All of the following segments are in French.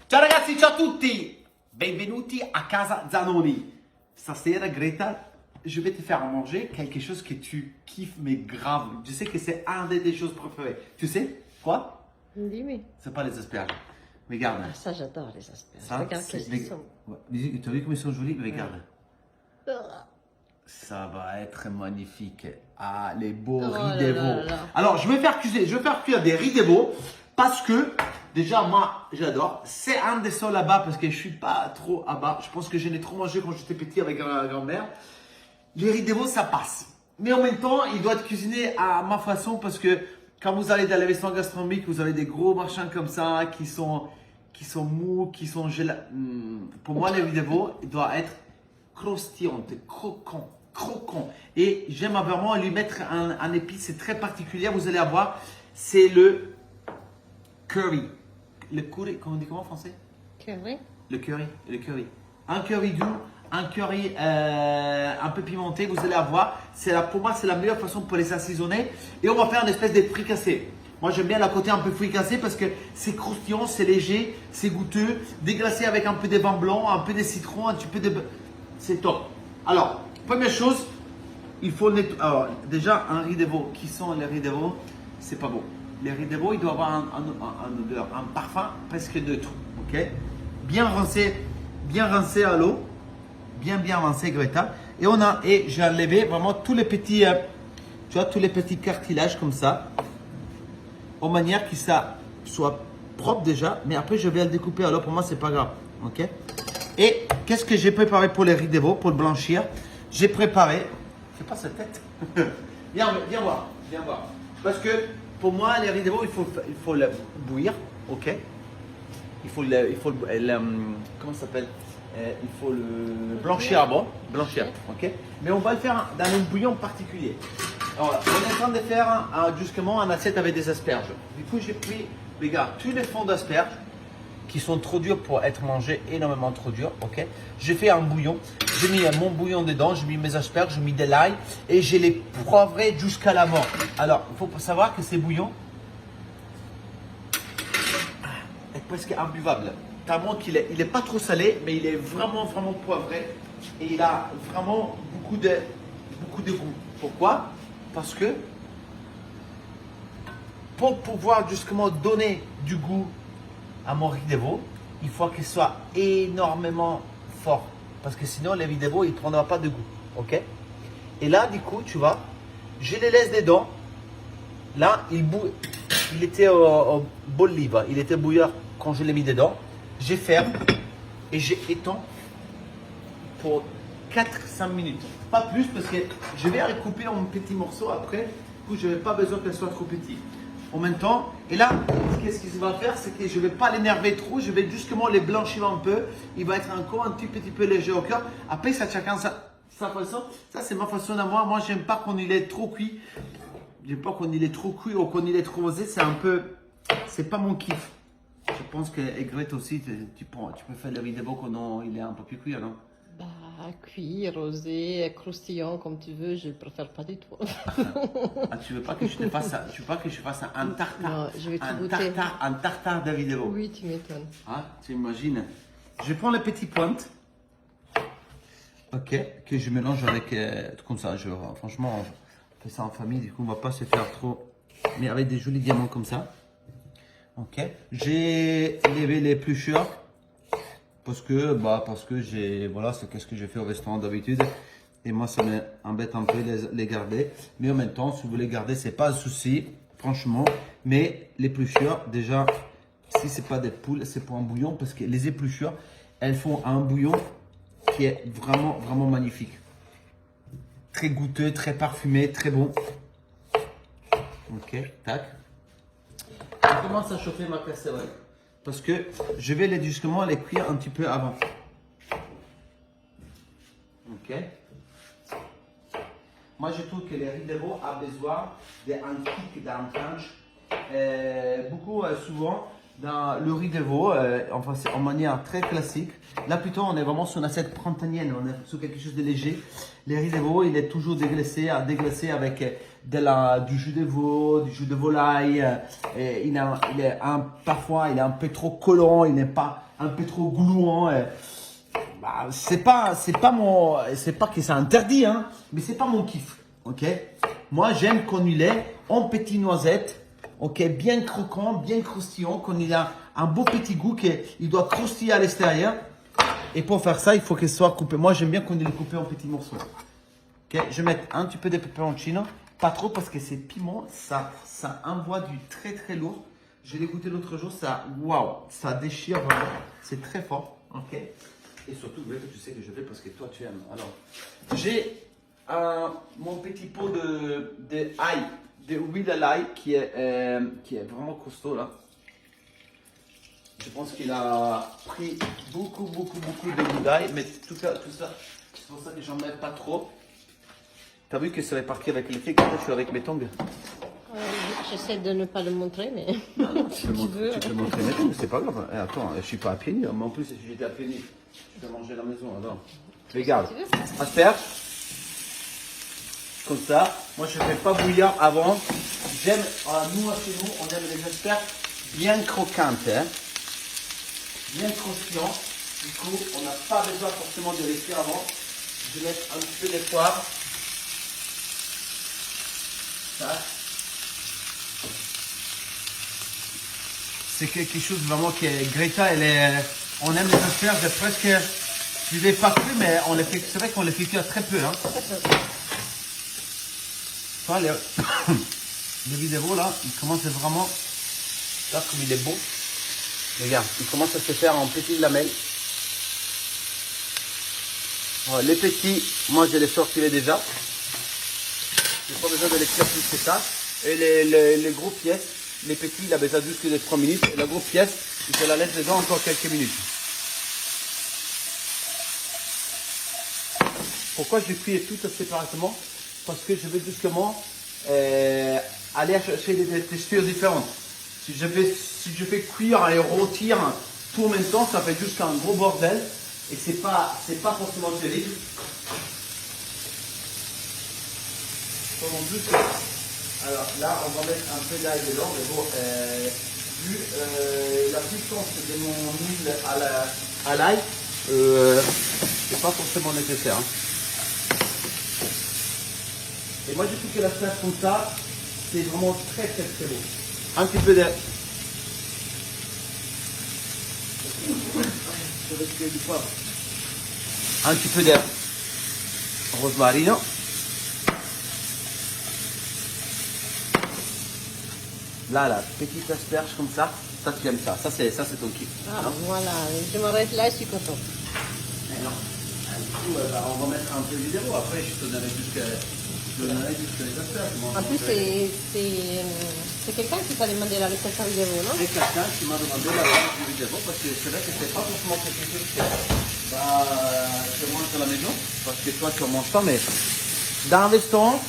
Ciao ragazzi, ciao a tutti! Benvenuti a casa Zanoni. Stasera, Greta, je vais te faire à manger quelque chose que tu kiffes, mais grave. Je sais que c'est un des choses préférées. Tu sais quoi? Dis-moi. C'est pas les asperges. Regarde. Ah, ça, j'adore les asperges. Ça, Regarde c'est qu'est-ce qu'ils sont. Ouais. Tu as vu comme ils sont jolis? Regarde. Ah. Ça va être magnifique. Ah, les beaux Oh riz là d'éveau. là là. Alors, je vais faire cuire des riz d'éveau parce que, déjà, moi, j'adore. C'est un des seuls là-bas parce que je suis pas trop à bas. Je pense que je n'ai trop mangé quand j'étais petit avec ma grand-mère. Les riz d'éveau, ça passe. Mais en même temps, il doit être cuisiné à ma façon parce que quand vous allez dans les restaurants gastronomiques, vous avez des gros machins comme ça qui sont mous, qui sont Pour moi, les riz d'éveau, il doit être croustillant, croquant. Et j'aime vraiment lui mettre un épice très particulier. Vous allez avoir, c'est le curry. Le curry, comment on dit comment en français? Curry. Le curry. Un curry doux, un curry un peu pimenté, vous allez avoir. Pour moi, c'est la meilleure façon pour les assaisonner. Et on va faire une espèce de fricassé. Moi, j'aime bien la côté un peu fricassé parce que c'est croustillant, c'est léger, c'est goûteux. Déglacé avec un peu de vin blanc, un peu de citron, un petit peu de... C'est top. Alors, première chose, il faut nettoyer. Alors, déjà, un riz d'éveau. Qui sont les riz d'éveau? C'est pas beau. Les riz d'éveau, il doit avoir un odeur, un parfum presque neutre. Ok? Bien rincé à l'eau. Bien rincé, Greta. Et j'ai enlevé vraiment tous les petits, tu vois, tous les petits cartilages comme ça. En manière que ça soit propre déjà. Mais après, je vais le découper. Alors, pour moi, c'est pas grave. Ok? Et qu'est-ce que j'ai préparé pour les riz d'éveau, pour le blanchir? J'ai préparé. Fais pas sa tête. Viens voir. Parce que pour moi, les riz d'éveau, il faut le bouillir. Ok? Comment ça s'appelle? Il faut le blanchir avant. Blanchir. Ok? Mais on va le faire dans un bouillon particulier. Alors, on est en train de faire justement un assiette avec des asperges. Du coup, j'ai pris, regarde, tous les fonds d'asperges qui sont trop durs pour être mangés, énormément trop durs, ok? J'ai fait un bouillon, j'ai mis mon bouillon dedans, j'ai mis mes asperges, j'ai mis de l'ail et j'ai les poivrés jusqu'à la mort. Alors, il faut savoir que ces bouillons est presque imbuvable. Tellement qu'il est, il est pas trop salé, mais il est vraiment poivré et il a vraiment beaucoup de goût. Pourquoi? Parce que pour pouvoir justement donner du goût à mon riz d'éveau, il faut qu'il soit énormément fort. Parce que sinon, les riz d'éveau, il ne prendra pas de goût. Ok? Et là, du coup, tu vois, je les laisse dedans. Là, il était au bol livre. Il était bouilleur quand je l'ai mis dedans. J'ai ferme et j'ai étends pour 4-5 minutes. Pas plus parce que je vais recouper en petits morceaux après. Du coup, je n'ai pas besoin qu'elle soit trop petite. En même temps, et là, qu'est-ce qu'il va faire? C'est que je ne vais pas l'énerver trop, je vais justement les blanchir un peu. Il va être encore un petit peu léger au cœur. Après, ça chacun sa façon. Ça, c'est ma façon à moi. Moi, j'aime pas qu'on il est trop cuit. J'aime pas qu'on il est trop cuit ou qu'on il est trop rosé. C'est un peu, c'est pas mon kiff. Je pense que Grete aussi, tu peux faire le riz d'éveau quand il est un peu plus cuit, non? Bah, cuit, rosé, croustillant, comme tu veux, je préfère pas du tout. Ah, tu veux pas que je te fasse tu veux pas que je fasse un tartare? Non, je vais tout goûter. Un tartare de riz d'éveau. Oui, tu m'étonnes. Ah, tu imagines. Je prends les petites pointes. Ok, que je mélange avec comme ça. Franchement, on fait ça en famille, du coup, on va pas se faire trop. Mais avec des jolis diamants comme ça. Ok, j'ai levé les épluchures parce que voilà, c'est qu'est-ce que je fais au restaurant d'habitude. Et moi, ça m'embête un peu les garder. Mais en même temps, si vous voulez garder, c'est pas un souci, franchement. Mais l'épluchure, déjà, si c'est pas des poules, c'est pour un bouillon parce que les épluchures, elles font un bouillon qui est vraiment magnifique. Très goûteux, très parfumé, très bon. Ok, tac. Je commence à chauffer ma casserole parce que je vais justement les cuire un petit peu avant. Ok. Moi, je trouve que les riz d'éveau a besoin d'un kick, d'un punch. Souvent, dans le riz de veau, enfin c'est en manière très classique. Là plutôt on est vraiment sur une assiette printanienne, on est sur quelque chose de léger. Le riz de veau il est toujours déglacé avec du jus de veau, du jus de volaille. Parfois il est un peu trop collant, il n'est pas un peu trop gluant. Bah, c'est pas que c'est interdit, hein, mais c'est pas mon kiff, ok. Moi j'aime qu'on il est en petits noisettes. Ok, bien croquant, bien croustillant, qu'on il a un beau petit goût, qu'il doit croustiller à l'extérieur. Et pour faire ça, il faut qu'il soit coupé. Moi, j'aime bien qu'on il est coupé en petits morceaux. Ok, je vais mettre un petit peu de peperoncino, pas trop parce que ces piments, ça envoie du très très lourd. Je l'ai goûté l'autre jour, waouh, ça déchire vraiment. C'est très fort, ok. Et surtout, tu sais que je vais parce que toi tu aimes. Alors, j'ai mon petit pot de ail. De huile à l'ail qui est vraiment costaud là. Je pense qu'il a pris beaucoup de goût d'ail, mais tout ça, c'est pour ça que j'en mets pas trop. T'as vu que ça va partir avec le fait que je suis avec mes tongs. J'essaie de ne pas le montrer, mais Tu peux montrer mes tongs, c'est pas grave. Attends, je suis pas à pied nus, mais en plus si j'étais à pied nus, je vais manger à la maison. Alors, regarde, asperges. Comme ça, moi je ne fais pas bouillir avant. J'aime, nous chez nous, on aime les asperges bien croquantes, hein, bien croustillantes. Du coup, on n'a pas besoin forcément de les cuire avant. Je vais mettre un petit peu de poivre. Ça. C'est quelque chose vraiment qui est Greta, on aime les asperges presque, je ne les pas cru, mais c'est vrai qu'on les fait cuire très peu. Hein. Enfin, le vidéo là, il commence vraiment, là comme il est beau, regarde, il commence à se faire en petites lamelles. Alors, les petits, moi je les sortirai déjà, j'ai pas besoin de les cuire plus que ça. Et les gros pièces, les petits, il a besoin juste de 3 minutes, et la grosse pièce, il te la laisse dedans encore quelques minutes. Pourquoi je cuis tout séparément? Parce que je veux justement aller chercher des textures différentes. Si je fais cuire et rôtir tout en même temps, ça fait juste un gros bordel et c'est pas forcément terrible. Alors là, on va mettre un peu d'ail dedans, mais bon, vu la puissance de mon huile à l'ail, c'est pas forcément nécessaire. Hein. Et moi, je trouve que la salade comme ça, c'est vraiment très beau. Un petit peu de... du poivre. Un petit peu de rosmarino. Là, petite asperge comme ça tu aimes ça. Ça, c'est ton kiff. Ah, voilà, je m'arrête là, je suis content. Non. Du coup, on va mettre un peu de vidéo. Après, je te donnerai jusqu'à... En plus, c'est quelqu'un qui t'a demandé la recette en vidéo, non? C'est quelqu'un qui m'a demandé la recette vidéo parce que c'est vrai que c'est pas forcément quelque chose que je mange à la maison parce que toi tu en manges pas, mais dans un restaurant,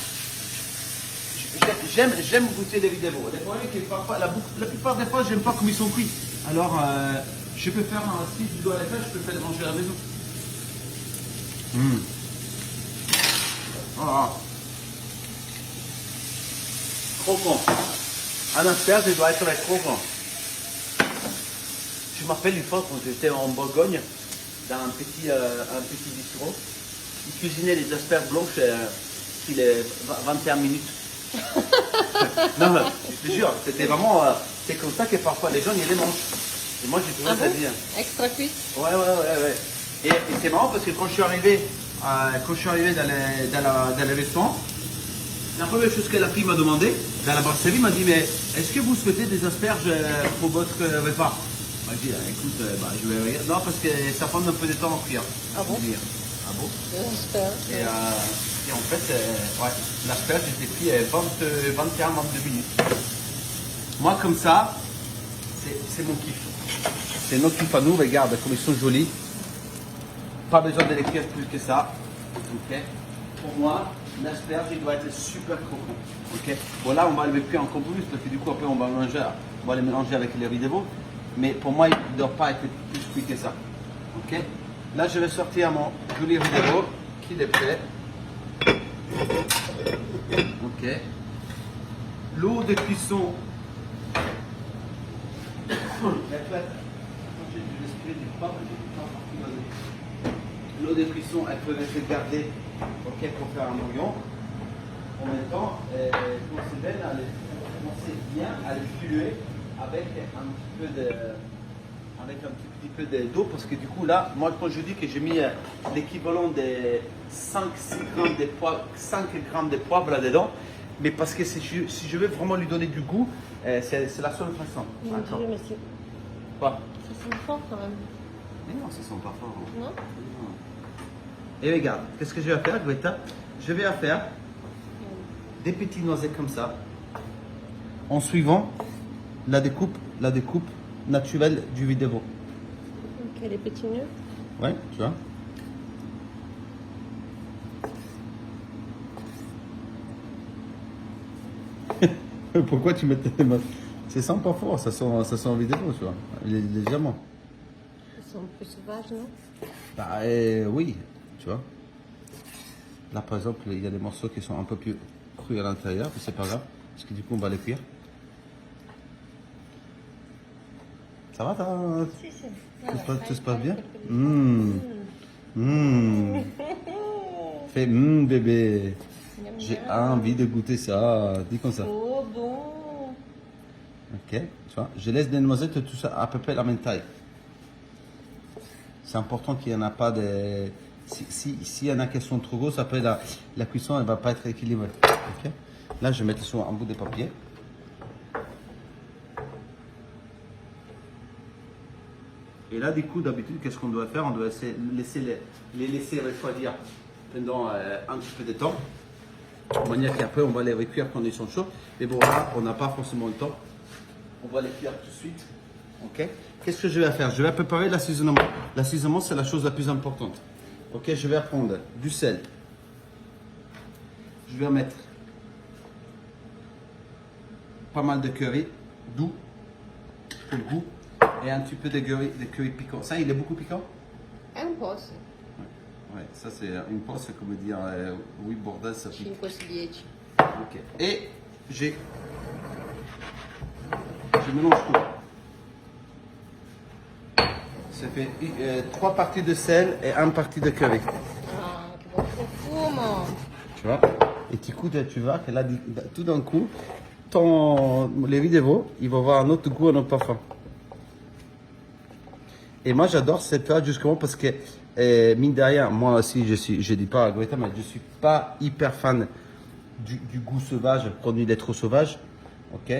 j'aime goûter les vidéos. Des fois, la plupart des fois, j'aime pas comme ils sont cuits. Alors, je peux faire si je dois les faire, je peux faire les manger à la maison. Voilà. Croquant. Un asperge, il doit être croquant. Je me rappelle une fois quand j'étais en Bourgogne, dans un petit bistrot, ils cuisinaient les asperges blanches il est 21 minutes. Non, mais, je te jure, c'était vraiment. C'est comme ça que parfois les gens ils les mangent. Et moi j'ai trouvé ça bien. Extra cuit. Ouais. Et c'est marrant parce que quand je suis arrivé dans le restaurant, la première chose que la fille m'a demandé, dans la brasserie, m'a dit mais est-ce que vous souhaitez des asperges pour votre repas? M'a dit écoute, je vais rien. Non parce que ça prend un peu de temps à cuire. Ah bon? Ah bon? J'espère. Et en fait, l'asperge était pris 21-22 minutes. Moi comme ça, c'est mon kiff. C'est notre kiff à nous, regarde comme ils sont jolis. Pas besoin de les cuire plus que ça. Okay. Pour moi, l'asperge il doit être super croquant. Okay. Bon là on va le cuire encore plus parce que du coup après on va le mélanger avec les riz de veau. Mais pour moi, il ne doit pas être plus cuit que ça. Ok. Là, je vais sortir mon joli vidéo qui est prêt. Ok. L'eau de cuisson. L'eau de cuisson, elle peut être gardée, ok, pour faire un bouillon. En même temps, c'est bien à le diluer avec un petit peu d'eau, parce que du coup là, moi quand je dis que j'ai mis l'équivalent de 5-6 grammes de poivre, 5 grammes de poivre là-dedans, mais parce que si je veux vraiment lui donner du goût, c'est la seule façon. Mon Dieu, mais c'est... Quoi? Ça sent fort quand même. Mais non, ça sent pas fort. Non? Et regarde, qu'est-ce que je vais faire, Greta? Je vais faire des petits noisettes comme ça, en suivant la découpe naturelle du vidéo. Ok, les petits nœuds. Ouais, tu vois. Pourquoi tu mets tes mains? C'est sans pas fort, ça sent en vidéo, tu vois, légèrement. Ils sont plus sauvages, non? Bah, oui, tu vois. Là, par exemple, il y a des morceaux qui sont un peu plus crus à l'intérieur, mais c'est pas grave, parce que du coup, on va les cuire. Ça va, Si, si. tout se passe bien? Fais bébé. J'ai envie de goûter ça. Dis comme ça. Oh bon. Ok, tu vois. Je laisse des noisettes, tout ça à peu près la même taille. C'est important qu'il n'y en a pas de... S'il y en a qui sont trop grosses, après la cuisson, elle ne va pas être équilibrée. Ok. Là, je vais mettre sur un bout de papier. Et là, du coup, d'habitude, qu'est-ce qu'on doit faire? On doit les laisser refroidir pendant un petit peu de temps. De manière qu'après, on va les recuire quand ils sont chauds. Mais bon, là, on n'a pas forcément le temps. On va les cuire tout de suite. Ok. Qu'est-ce que je vais faire? Je vais préparer l'assaisonnement. L'assaisonnement, c'est la chose la plus importante. Ok, je vais prendre du sel. Je vais mettre pas mal de curry doux pour le goût et un petit peu de curry piquant. Ça, il est beaucoup piquant? Un po', sì. Ouais, ça c'est une pause, c'est comme dire oui, bordel, ça pique. 5-10. Ok. Et je mélange tout. Ça fait 3 parties de sel et 1 partie de curry. Ah, che buon profumo. Tu vois? Et tu vois que là, tout d'un coup, les vidéos, ils vont avoir un autre goût, un autre parfum. Et moi, j'adore cette période justement parce que, mine de rien, moi aussi, je dis pas à Greta, mais je suis pas hyper fan du goût sauvage quand il est trop sauvage. Ok?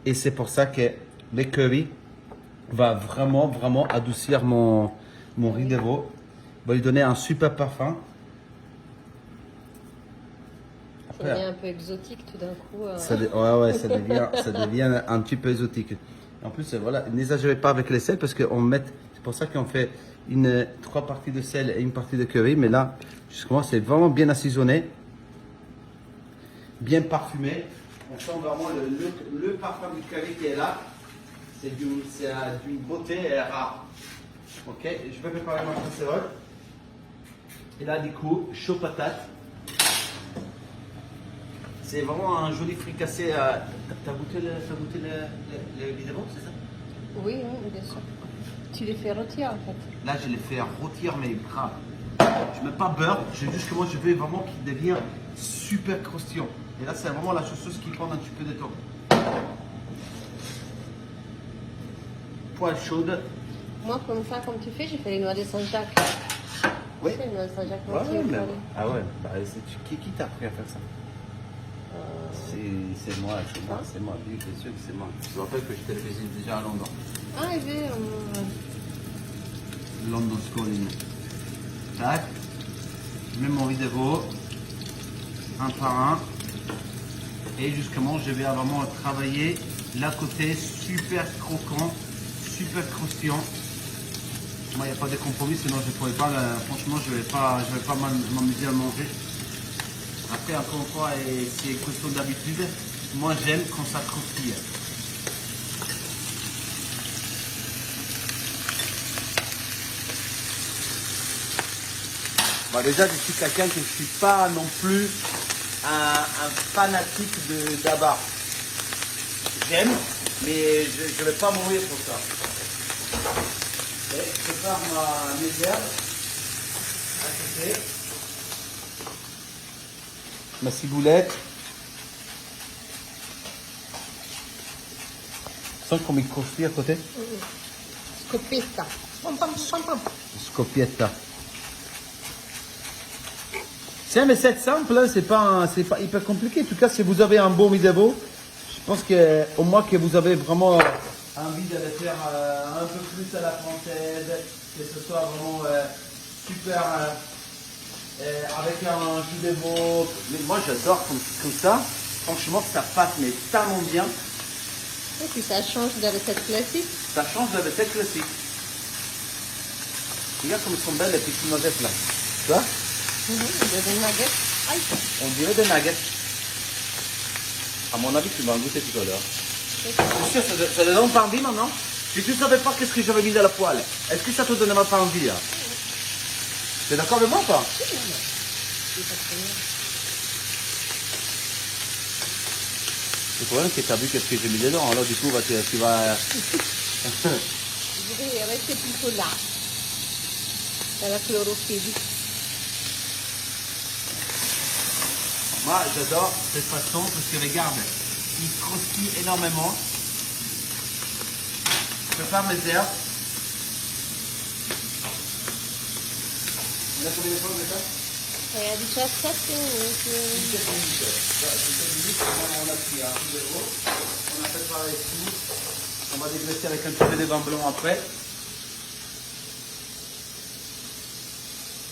Et c'est pour ça que le curry va vraiment, vraiment adoucir mon riz de veau, va lui donner un super parfum. Ça devient un peu exotique tout d'un coup. Ouais, ça devient un petit peu exotique. En plus, voilà, n'exagérez pas avec les sels parce qu'on met, c'est pour ça qu'on fait 3 parties de sel et 1 partie de curry. Mais là, justement, c'est vraiment bien assaisonné, bien parfumé. On sent vraiment le parfum du curry qui est là. C'est d'une beauté rare. Ok, je vais préparer ma casserole. Et là, du coup, chaud patate. C'est vraiment un joli fricassé. T'as goûté le vidéo, c'est ça? Oui, oui, bien sûr. Tu les fais rôtir en fait. Là, je les fais rôtir, mais grave. Je ne mets pas beurre, je veux vraiment qu'il devienne super croustillant. Et là, c'est vraiment la chose qui prend un petit peu de temps. Poêle chaude. Moi, comme ça, comme tu fais, j'ai fait les noix de Saint-Jacques. Oui. C'est les noix de Saint-Jacques. Ah ouais, bah, qui t'a appris à faire ça? C'est moi, bien sûr que c'est moi. Je me rappelle que je te faisais déjà à Londres. Ah, è vero. London Schooling. Tac. Je mets mon vidéo un par un. Et justement, je vais vraiment travailler l'à côté super croquant, super croustillant. Moi, il n'y a pas de compromis, sinon je ne pourrais pas, franchement, je vais pas m'amuser à manger. Après, encore une fois, c'est question d'habitude. Moi, j'aime quand ça croustille. Bon, déjà, je suis quelqu'un qui ne suis pas non plus un fanatique d'Abar. J'aime, mais je ne vais pas mourir pour ça. Et je prépare mes herbes à côté. Ma ciboulette. Tu sens comme il croustille à côté? Scoppietta. Pam, pam, pam, pam. Scoppietta. C'est un recette simple, hein, c'est pas hyper compliqué. En tout cas, si vous avez un bon midabo, je pense que au moins que vous avez vraiment envie de le faire un peu plus à la française, que ce soit vraiment super avec un midabo. Mais moi, j'adore comme ça. Franchement, ça passe mais tellement bien. Et puis ça change de recette classique. Ça change de la recette classique. Regarde comme sont belles les petites noisettes là. Tu vois? Des nuggets. Aïe. On dirait des nuggets. À mon avis, tu vas en goûter tout à l'heure. C'est sûr, ça te donne pas envie maintenant? Si tu ne savais pas qu'est-ce que j'avais mis dans la poêle, est-ce que ça te donnait pas envie? Hein? Tu es d'accord avec moi ou pas? Le problème c'est que tu as vu qu'est-ce que j'ai mis dedans, alors du coup tu vas... Je vais rester plutôt là. Dans la chlorophylle. Moi j'adore cette façon parce que regarde, il croustille énormément. Je prépare mes herbes. On a combien de fois de ça? Et à 17 minutes. 17 minutes, on a pris un peu d'eau, on a préparé tout. On va dégraisser avec un petit peu de vin blanc après.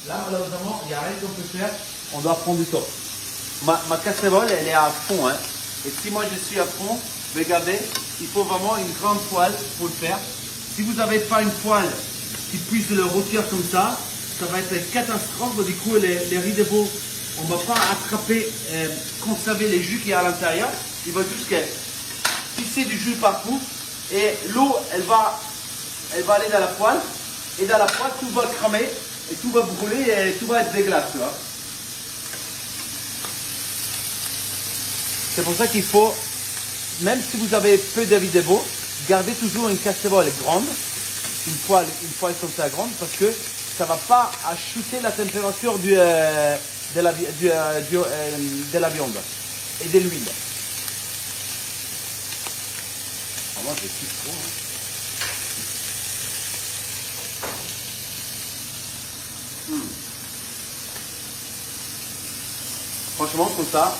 Là, malheureusement, il n'y a rien qu'on peut faire. On doit prendre du temps. Ma casserole, elle est à fond. Hein. Et si moi je suis à fond, regardez, il faut vraiment une grande poêle pour le faire. Si vous n'avez pas une poêle qui puisse le rôtir comme ça va être une catastrophe. Du coup, les riz de veau, on ne va pas attraper, conserver les jus qu'il y a à l'intérieur. Il va juste pisser du jus partout. Et l'eau, elle va aller dans la poêle. Et dans la poêle, tout va cramer. Et tout va brûler et tout va être dégueulasse. Tu vois. C'est pour ça qu'il faut, même si vous avez peu de riz de veau, gardez toujours une casserole grande, une poêle comme ça grande, parce que ça ne va pas acheter la température de la viande et de l'huile. Moi, je kiffe trop. Hein. Franchement, comme ça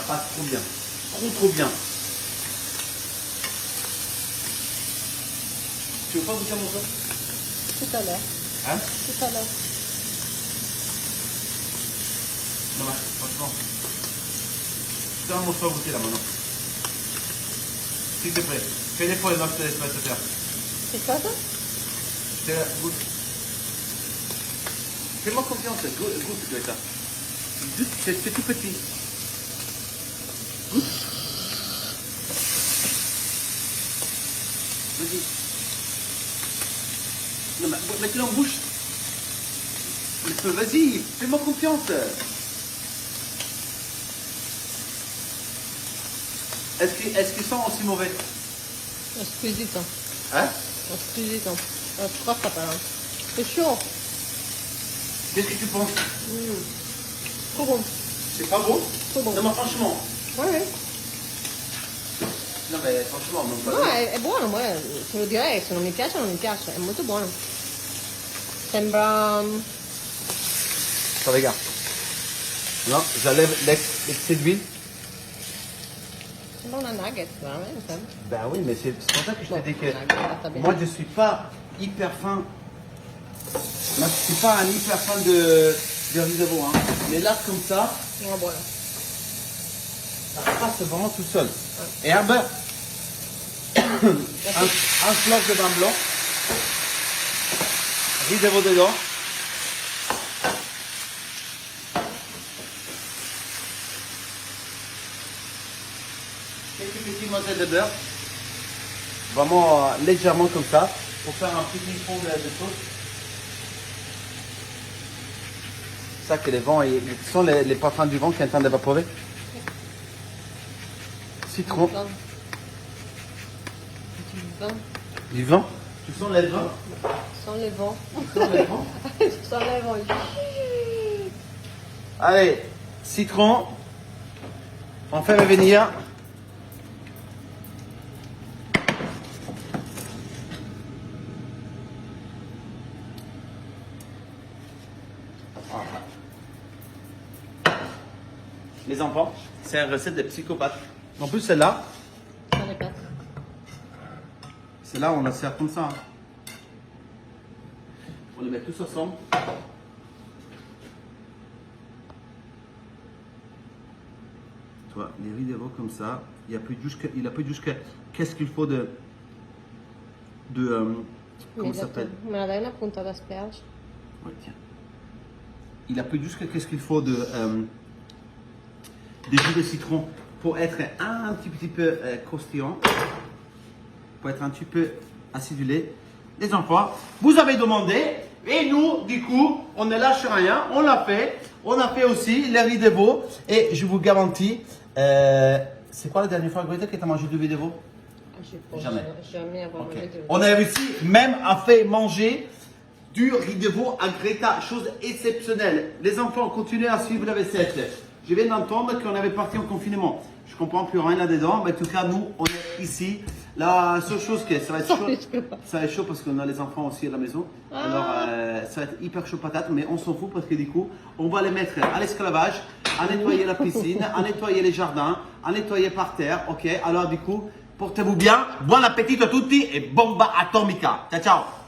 passe trop bien. Trop bien. Tu veux pas goûter mon sauce? Tout à l'heure. Hein? Tout à l'heure. Non, franchement. Tu donnes mon sauce à goûter là maintenant. S'il te plaît. Fais l'effort et non, je te laisse pas te faire. C'est quoi ça? Je te goûte. Fais-moi confiance. Goûte, Greta. C'est tout petit. Goûte. Vas-y. Non, mais mets-le en bouche. Vas-y, fais-moi confiance. Est-ce qu'ils sont aussi mauvais? Squisito. Hein? Squisito. Troppa però. C'est chaud. Qu'est-ce que tu penses? Trop bon. C'est pas bon? Trop bon. Non, mais franchement. Ouais. Non, mais franchement, non pas No, bon. è buono, te lo direi, se non mi piace non mi piace, è molto buono. Sembra... Ça regarde. Non, j'enlève l'excès d'huile. Sembra una nugget, veramente. Ben oui, mais c'est pour ça que je te dis que Fatta bene. moi je suis pas hyper fan. Moi je suis pas un hyper fan de riz de veau, hein. Mais là comme ça, No, buono. ça passe vraiment tout seul. Herbe, un fleur de vin blanc, riz de veau dedans. Quelques petites noisettes de beurre, vraiment légèrement comme ça, pour faire un petit fond de sauce. ça que les vents, ce sont les parfums du vent qui sont en train d'évaporer. Citron. Du vin. Du vin. Du vent. Tu sens les vents? Sans les vents. Tu sens les vents? Sans les vents. Allez, citron. On fait revenir. Les enfants, c'est une recette de psychopathe. En plus, celle-là, Sans les pâtes. on la sert comme ça. Hein. On les met tous ensemble. Tu vois, les riz de veau comme ça. Il a plus de juice que qu'est-ce qu'il faut de comment ça s'appelle? Me la dai una punta d'asperge? Ouais, tiens. Il a plus de juice que qu'est-ce qu'il faut de jus de citron pour être un petit peu croustillant, pour être un petit peu acidulé. Les enfants, vous avez demandé et nous, du coup, on ne lâche rien, on l'a fait. On a fait aussi les riz de veau et je vous garantis, c'est quoi la dernière fois, Greta, que tu as mangé du riz de veau? Jamais. Jamais avoir Ok. mangé de... On a réussi même à faire manger du riz de veau à Greta, chose exceptionnelle. Les enfants, continuez à suivre la recette. Je viens d'entendre qu'on avait parti en confinement. Je comprends plus rien là-dedans, mais en tout cas, nous, on est ici. La seule chose que ça va être chaud, ça va être chaud parce qu'on a les enfants aussi à la maison. Alors, ça va être hyper chaud patate, mais on s'en fout parce que du coup, on va les mettre à l'esclavage, à nettoyer la piscine, à nettoyer les jardins, à nettoyer par terre. Ok, alors du coup, portez-vous bien, bon appétit à tutti et bomba atomica. Ciao, ciao.